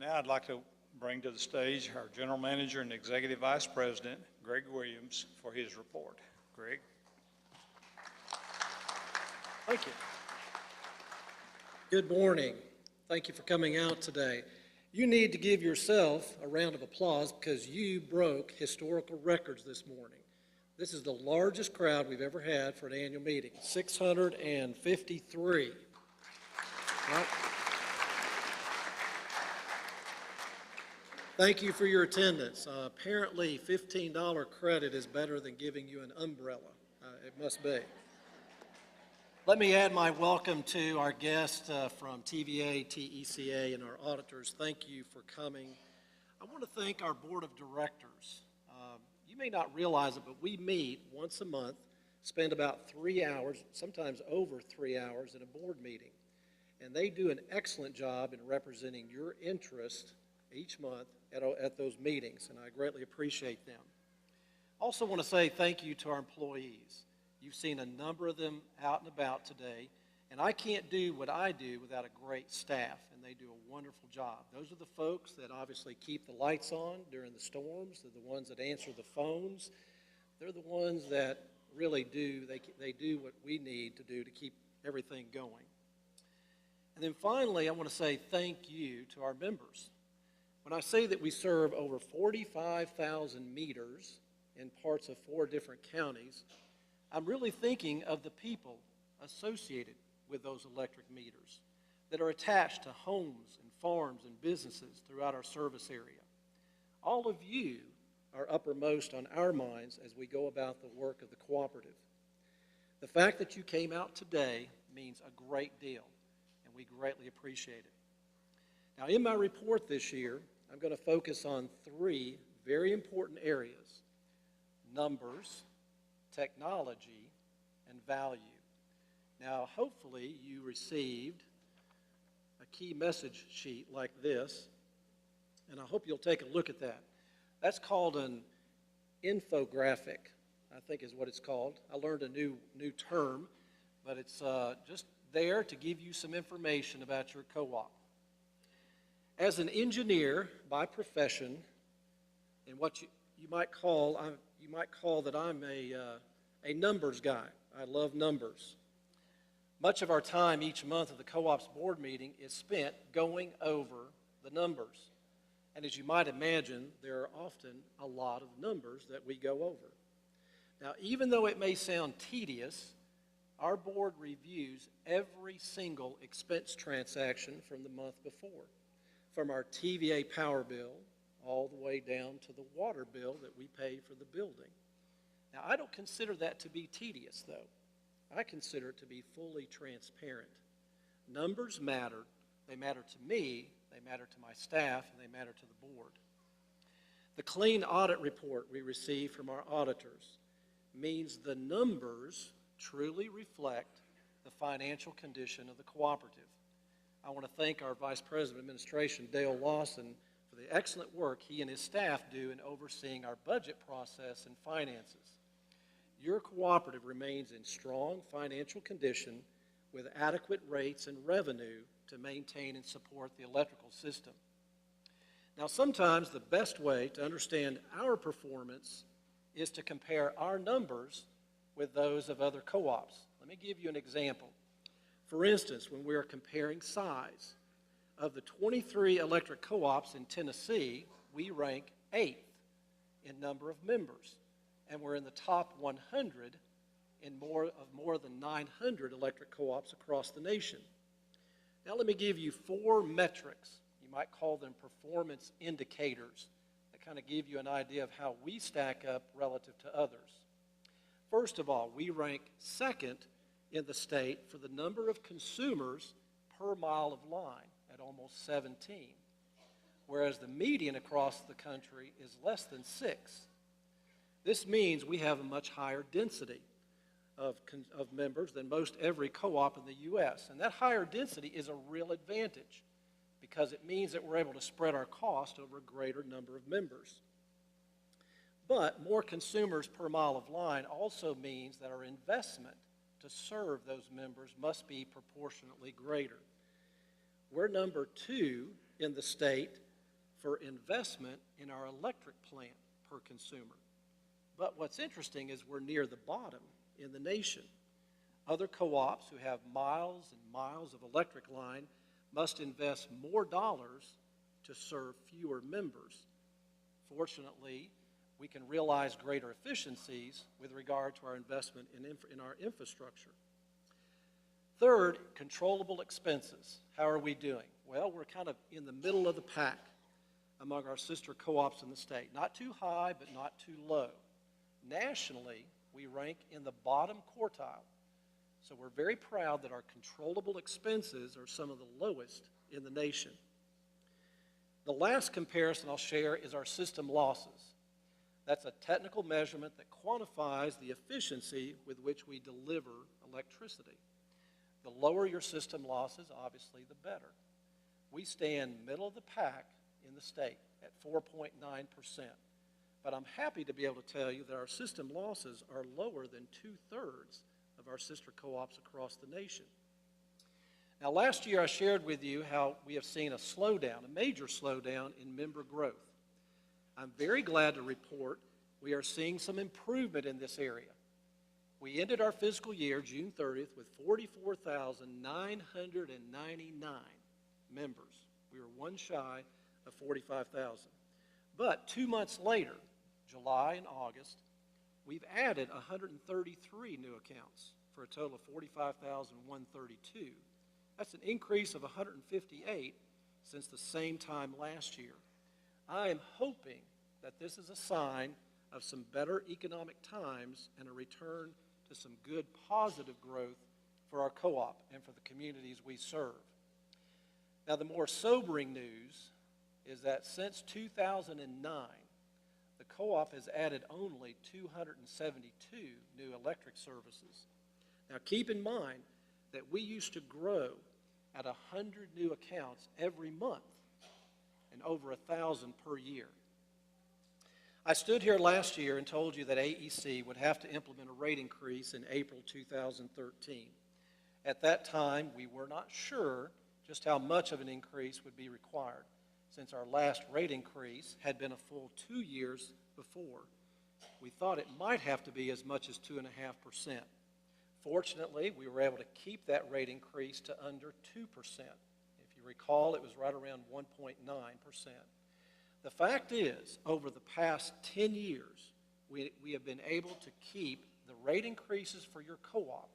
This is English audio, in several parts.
Now I'd like to bring to the stage our General Manager and Executive Vice President, Greg Williams, for his report. Greg? Thank you. Good morning. Thank you for coming out today. You need to give yourself a round of applause because you broke historical records this morning. This is the largest crowd we've ever had for an annual meeting, 653. Right? Thank you for your attendance. Apparently, $15 credit is better than giving you an umbrella. It must be. Let me add my welcome to our guests from TVA, TECA, and our auditors. Thank you for coming. I want to thank our board of directors. You may not realize it, but we meet once a month, spend about 3 hours, sometimes over 3 hours in a board meeting. And they do an excellent job in representing your interest each month at those meetings, and I greatly appreciate them. Also want to say thank you to our employees. You've seen a number of them out and about today, and I can't do what I do without a great staff, and they do a wonderful job. Those are the folks that obviously keep the lights on during the storms. They're the ones that answer the phones. They're the ones that really do, they do what we need to do to keep everything going. And then finally, I want to say thank you to our members. When I say that we serve over 45,000 meters in parts of 4 different counties, I'm really thinking of the people associated with those electric meters that are attached to homes and farms and businesses throughout our service area. All of you are uppermost on our minds as we go about the work of the cooperative. The fact that you came out today means a great deal, and we greatly appreciate it. Now, in my report this year, I'm going to focus on 3 very important areas: numbers, technology, and value. Now, hopefully you received a key message sheet like this, and I hope you'll take a look at that. That's called an infographic, I think is what it's called. I learned a new term, but it's just there to give you some information about your co-op. As an engineer by profession, and what you might call that I'm a numbers guy. I love numbers. Much of our time each month of the co-op's board meeting is spent going over the numbers. And as you might imagine, there are often a lot of numbers that we go over. Now, even though it may sound tedious, our board reviews every single expense transaction from the month before, from our TVA power bill all the way down to the water bill that we pay for the building. Now, I don't consider that to be tedious, though. I consider it to be fully transparent. Numbers matter. They matter to me, they matter to my staff, and they matter to the board. The clean audit report we receive from our auditors means the numbers truly reflect the financial condition of the cooperative. I want to thank our Vice President of Administration, Dale Lawson, for the excellent work he and his staff do in overseeing our budget process and finances. Your cooperative remains in strong financial condition with adequate rates and revenue to maintain and support the electrical system. Now, sometimes the best way to understand our performance is to compare our numbers with those of other co-ops. Let me give you an example. For instance, when we are comparing size, of the 23 electric co-ops in Tennessee, we rank 8th in number of members, and we're in the top 100 in more than 900 electric co-ops across the nation. Now let me give you 4 metrics. You might call them performance indicators that kind of give you an idea of how we stack up relative to others. First of all, we rank 2nd in the state for the number of consumers per mile of line at almost 17, whereas the median across the country is less than 6. This means we have a much higher density of members than most every co-op in the U.S., and that higher density is a real advantage because it means that we're able to spread our cost over a greater number of members. But more consumers per mile of line also means that our investment to serve those members must be proportionately greater. We're number 2 in the state for investment in our electric plant per consumer. But what's interesting is we're near the bottom in the nation. Other co-ops who have miles and miles of electric line must invest more dollars to serve fewer members. Fortunately, we can realize greater efficiencies with regard to our investment in our infrastructure. Third, controllable expenses. How are we doing? Well, we're kind of in the middle of the pack among our sister co-ops in the state. Not too high, but not too low. Nationally, we rank in the bottom quartile. So we're very proud that our controllable expenses are some of the lowest in the nation. The last comparison I'll share is our system losses. That's a technical measurement that quantifies the efficiency with which we deliver electricity. The lower your system losses, obviously, the better. We stand middle of the pack in the state at 4.9%. But I'm happy to be able to tell you that our system losses are lower than 2/3 of our sister co-ops across the nation. Now, last year I shared with you how we have seen a slowdown, a major slowdown in member growth. I'm very glad to report we are seeing some improvement in this area. We ended our fiscal year, June 30th, with 44,999 members. We were one shy of 45,000. But 2 months later, July and August, we've added 133 new accounts for a total of 45,132. That's an increase of 158 since the same time last year. I am hoping that this is a sign of some better economic times and a return to some good positive growth for our co-op and for the communities we serve. Now, the more sobering news is that since 2009, the co-op has added only 272 new electric services. Now, keep in mind that we used to grow at 100 new accounts every month and over 1,000 per year. I stood here last year and told you that AEC would have to implement a rate increase in April 2013. At that time, we were not sure just how much of an increase would be required, since our last rate increase had been a full 2 years before. We thought it might have to be as much as 2.5%. Fortunately, we were able to keep that rate increase to under 2%. If you recall, it was right around 1.9%. The fact is, over the past 10 years, we have been able to keep the rate increases for your co-op,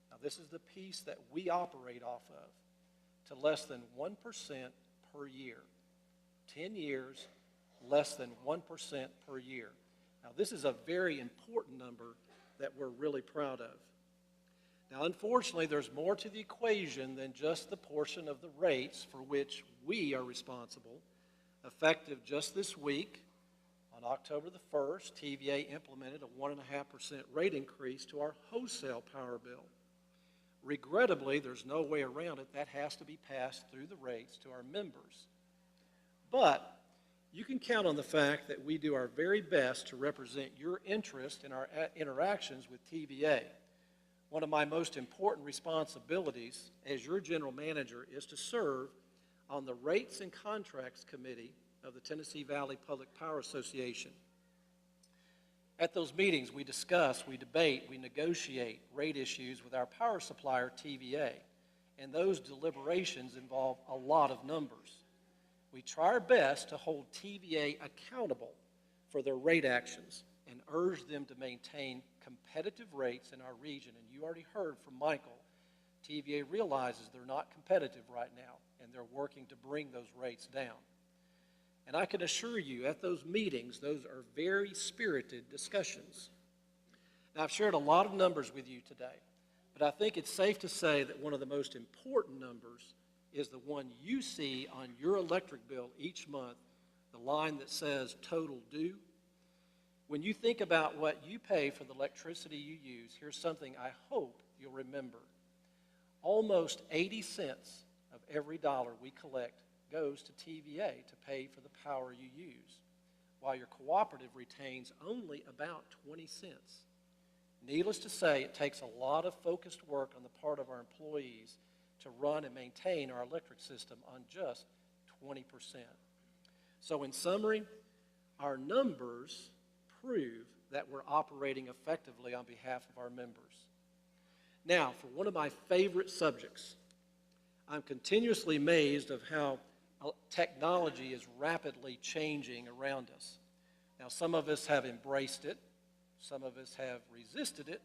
now this is the piece that we operate off of, to less than 1% per year. 10 years, less than 1% per year. Now, this is a very important number that we're really proud of. Now, unfortunately, there's more to the equation than just the portion of the rates for which we are responsible. Effective just this week, on October the 1st, TVA implemented a 1.5% rate increase to our wholesale power bill. Regrettably, there's no way around it. That has to be passed through the rates to our members. But you can count on the fact that we do our very best to represent your interest in our interactions with TVA. One of my most important responsibilities as your general manager is to serve on the Rates and Contracts Committee of the Tennessee Valley Public Power Association. At those meetings, we discuss, we debate, we negotiate rate issues with our power supplier, TVA, and those deliberations involve a lot of numbers. We try our best to hold TVA accountable for their rate actions and urge them to maintain competitive rates in our region. And you already heard from Michael, TVA realizes they're not competitive right now, and they're working to bring those rates down. And I can assure you, at those meetings, those are very spirited discussions. Now, I've shared a lot of numbers with you today, but I think it's safe to say that one of the most important numbers is the one you see on your electric bill each month, the line that says total due. When you think about what you pay for the electricity you use, here's something I hope you'll remember. Almost 80 cents of every dollar we collect goes to TVA to pay for the power you use, while your cooperative retains only about 20 cents. Needless to say, it takes a lot of focused work on the part of our employees to run and maintain our electric system on just 20%. So in summary, our numbers prove that we're operating effectively on behalf of our members. Now, for one of my favorite subjects, I'm continuously amazed of how technology is rapidly changing around us. Now, some of us have embraced it, some of us have resisted it,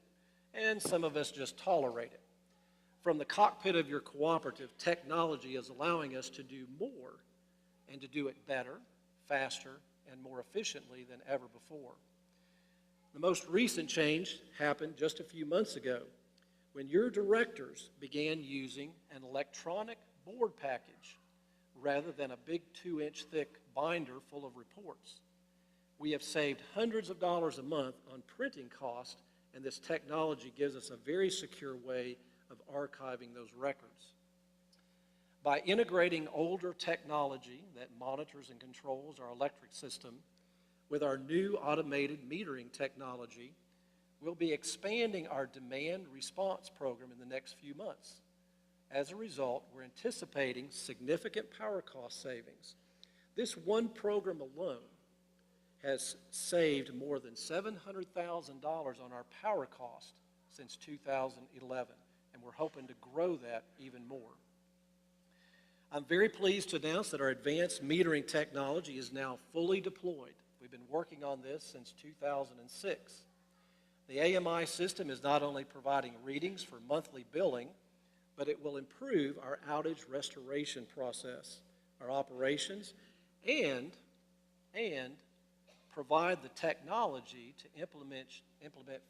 and some of us just tolerate it. From the cockpit of your cooperative, technology is allowing us to do more and to do it better, faster, and more efficiently than ever before. The most recent change happened just a few months ago when your directors began using an electronic board package rather than a big 2-inch thick binder full of reports. We have saved hundreds of dollars a month on printing costs, and this technology gives us a very secure way of archiving those records. By integrating older technology that monitors and controls our electric system with our new automated metering technology, we'll be expanding our demand response program in the next few months. As a result, we're anticipating significant power cost savings. This one program alone has saved more than $700,000 on our power cost since 2011, and we're hoping to grow that even more. I'm very pleased to announce that our advanced metering technology is now fully deployed. We've been working on this since 2006. The AMI system is not only providing readings for monthly billing, but it will improve our outage restoration process, our operations, and provide the technology to implement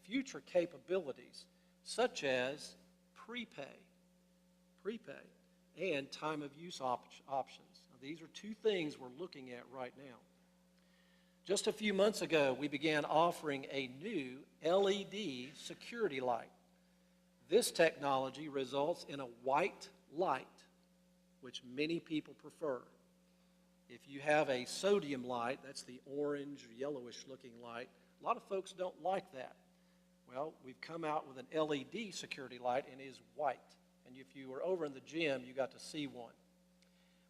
future capabilities such as prepay, and time of use options. Now, these are two things we're looking at right now. Just a few months ago, we began offering a new LED security light. This technology results in a white light, which many people prefer. If you have a sodium light, that's the orange or yellowish looking light, a lot of folks don't like that. Well, we've come out with an LED security light and it is white. And if you were over in the gym, you got to see one.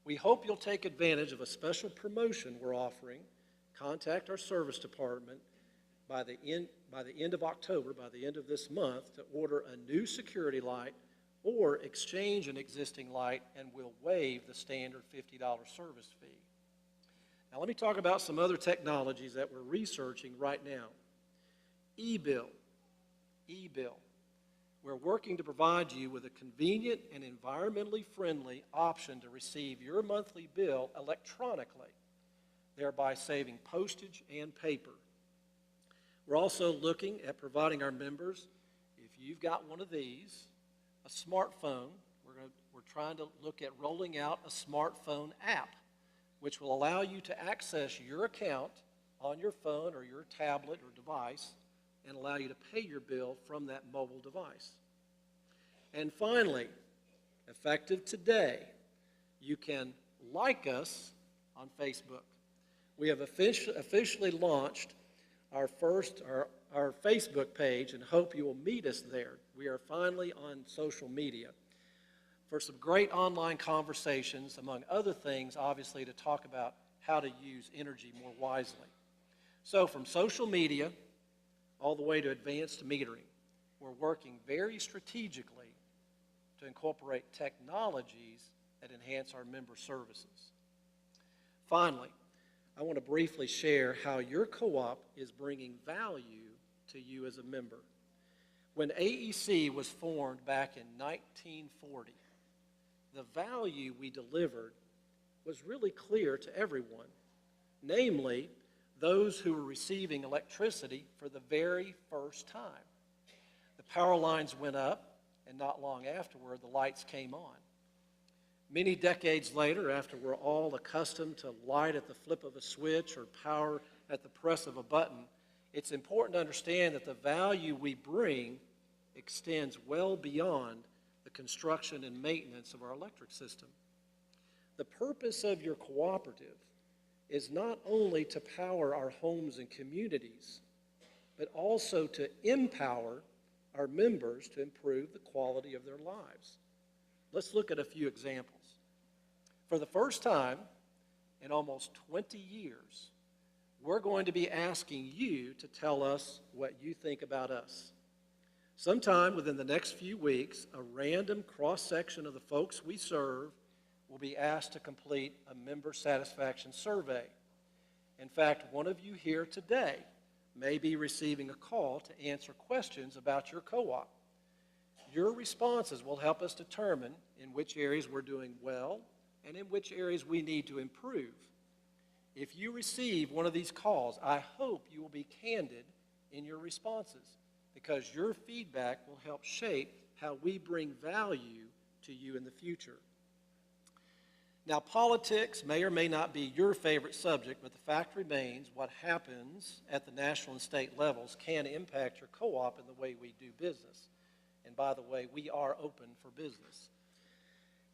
We hope you'll take advantage of a special promotion we're offering. Contact our service department by the end of October, by the end of this month, to order a new security light or exchange an existing light, and we'll waive the standard $50 service fee. Now let me talk about some other technologies that we're researching right now. E-bill. We're working to provide you with a convenient and environmentally friendly option to receive your monthly bill electronically, thereby saving postage and paper. We're also looking at providing our members, if you've got one of these, a smartphone. We're trying to look at rolling out a smartphone app, which will allow you to access your account on your phone or your tablet or device and allow you to pay your bill from that mobile device. And finally, effective today, you can like us on Facebook. We have officially launched our Facebook page and hope you will meet us there. We are finally on social media for some great online conversations, among other things, obviously, to talk about how to use energy more wisely. So from social media all the way to advanced metering, we're working very strategically to incorporate technologies that enhance our member services. Finally, I want to briefly share how your co-op is bringing value to you as a member. When AEC was formed back in 1940, the value we delivered was really clear to everyone, namely those who were receiving electricity for the very first time. The power lines went up, and not long afterward, the lights came on. Many decades later, after we're all accustomed to light at the flip of a switch or power at the press of a button, it's important to understand that the value we bring extends well beyond the construction and maintenance of our electric system. The purpose of your cooperative is not only to power our homes and communities, but also to empower our members to improve the quality of their lives. Let's look at a few examples. For the first time, in almost 20 years, we're going to be asking you to tell us what you think about us. Sometime within the next few weeks, a random cross-section of the folks we serve will be asked to complete a member satisfaction survey. In fact, one of you here today may be receiving a call to answer questions about your co-op. Your responses will help us determine in which areas we're doing well and in which areas we need to improve. If you receive one of these calls, I hope you will be candid in your responses, because your feedback will help shape how we bring value to you in the future. Now, politics may or may not be your favorite subject, but the fact remains what happens at the national and state levels can impact your co-op and the way we do business. And by the way, we are open for business.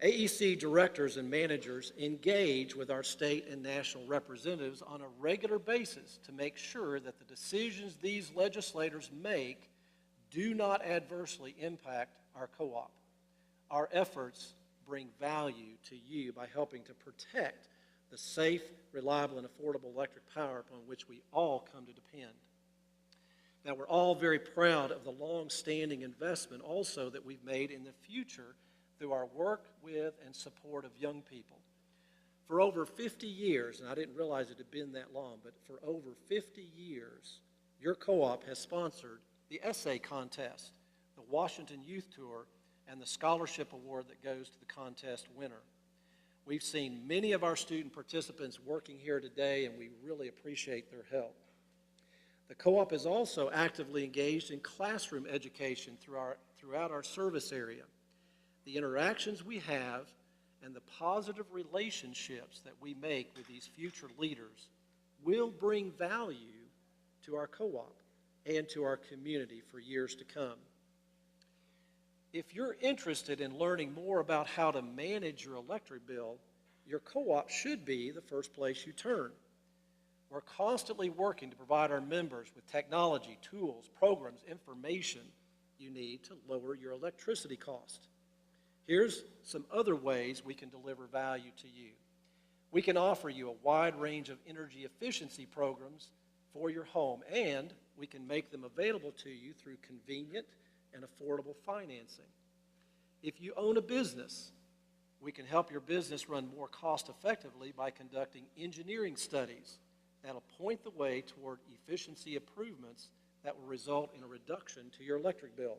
AEC directors and managers engage with our state and national representatives on a regular basis to make sure that the decisions these legislators make do not adversely impact our co-op. Our efforts bring value to you by helping to protect the safe, reliable, and affordable electric power upon which we all come to depend. Now, we're all very proud of the long-standing investment also that we've made in the future through our work with and support of young people. For over 50 years, and I didn't realize it had been that long, but for over 50 years, your co-op has sponsored the essay contest, the Washington Youth Tour, and the scholarship award that goes to the contest winner. We've seen many of our student participants working here today, and we really appreciate their help. The co-op is also actively engaged in classroom education throughout our service area. The interactions we have and the positive relationships that we make with these future leaders will bring value to our co-op and to our community for years to come. If you're interested in learning more about how to manage your electric bill, your co-op should be the first place you turn. We're constantly working to provide our members with technology, tools, programs, information you need to lower your electricity cost. Here's some other ways we can deliver value to you. We can offer you a wide range of energy efficiency programs for your home, and we can make them available to you through convenient and affordable financing. If you own a business, we can help your business run more cost effectively by conducting engineering studies that'll point the way toward efficiency improvements that will result in a reduction to your electric bill.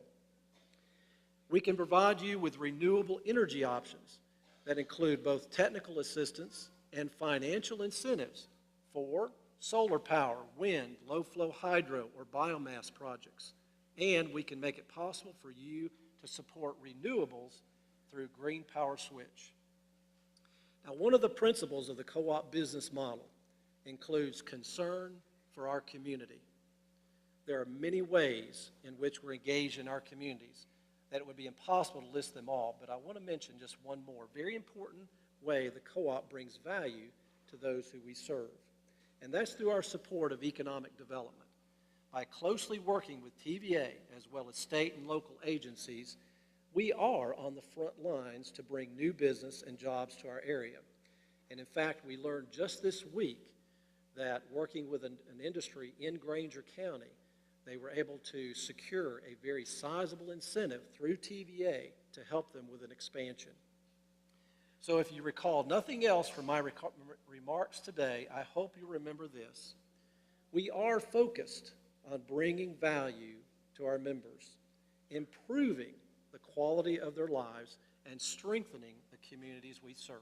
We can provide you with renewable energy options that include both technical assistance and financial incentives for solar power, wind, low-flow hydro, or biomass projects. And we can make it possible for you to support renewables through Green Power Switch. Now, one of the principles of the co-op business model includes concern for our community. There are many ways in which we're engaged in our communities that it would be impossible to list them all, but I want to mention just one more very important way the co-op brings value to those who we serve, and that's through our support of economic development. By closely working with TVA as well as state and local agencies, we are on the front lines to bring new business and jobs to our area. And in fact, we learned just this week that working with an industry in Granger County, they were able to secure a very sizable incentive through TVA to help them with an expansion. So if you recall nothing else from my remarks today, I hope you remember this. We are focused on bringing value to our members, improving the quality of their lives, and strengthening the communities we serve.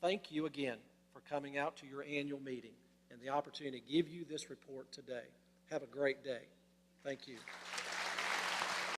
Thank you again for coming out to your annual meeting and the opportunity to give you this report today. Have a great day. Thank you.